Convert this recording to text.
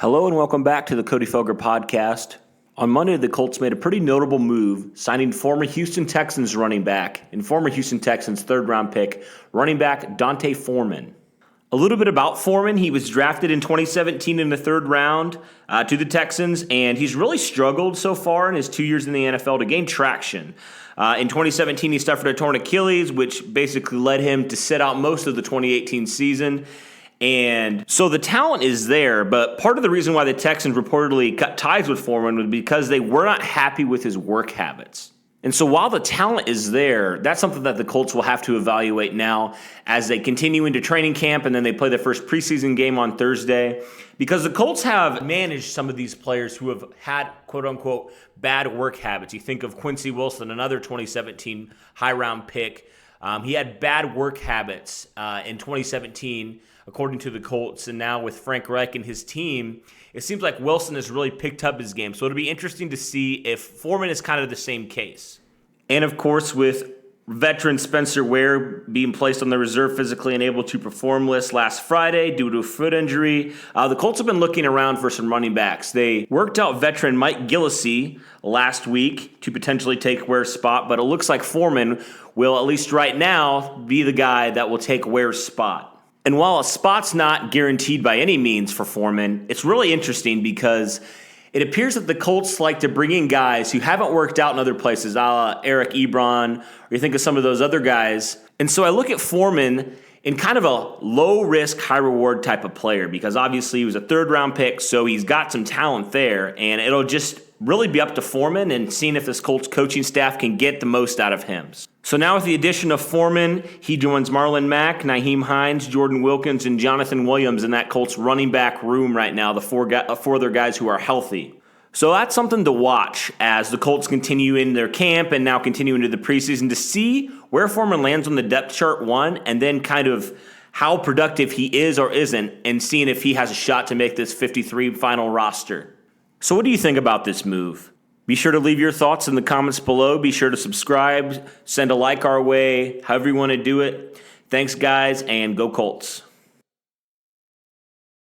Hello and welcome back to the Cody Felger podcast. On Monday, the Colts made a pretty notable move, signing former Houston Texans running back and former Houston Texans third-round pick, running back Donta Foreman. A little bit about Foreman. He was drafted in 2017 in the third round to the Texans, and he's really struggled so far in his 2 years in the NFL to gain traction. In 2017, he suffered a torn Achilles, which basically led him to sit out most of the 2018 season. And so the talent is there, but part of the reason why the Texans reportedly cut ties with Foreman was because they were not happy with his work habits. And so while the talent is there, that's something that the Colts will have to evaluate now as they continue into training camp and then they play their first preseason game on Thursday. Because the Colts have managed some of these players who have had, quote-unquote, bad work habits. You think of Quincey Wilson, another 2017 high-round pick. He had bad work habits in 2017, according to the Colts, and now with Frank Reich and his team, it seems like Wilson has really picked up his game. So it'll be interesting to see if Foreman is kind of the same case. And of course, with veteran Spencer Ware being placed on the reserve physically and able to perform list last Friday due to a foot injury, the Colts have been looking around for some running backs. They worked out veteran Mike Gillislee last week to potentially take Ware's spot, but it looks like Foreman will, at least right now, be the guy that will take Ware's spot. And while a spot's not guaranteed by any means for Foreman, it's really interesting because it appears that the Colts like to bring in guys who haven't worked out in other places, a la Eric Ebron, or you think of some of those other guys. And so I look at Foreman in kind of a low-risk, high-reward type of player because obviously he was a third-round pick, so he's got some talent there, and it'll just really be up to Foreman and seeing if this Colts coaching staff can get the most out of him. So now with the addition of Foreman, he joins Marlon Mack, Nyheim Hines, Jordan Wilkins, and Jonathan Williams in that Colts running back room right now, the four other guys who are healthy. So that's something to watch as the Colts continue in their camp and now continue into the preseason to see where Foreman lands on the depth chart, one, and then kind of how productive he is or isn't, and seeing if he has a shot to make this 53 final roster. So what do you think about this move? Be sure to leave your thoughts in the comments below. Be sure to subscribe, send a like our way, however you want to do it. Thanks, guys, and go Colts.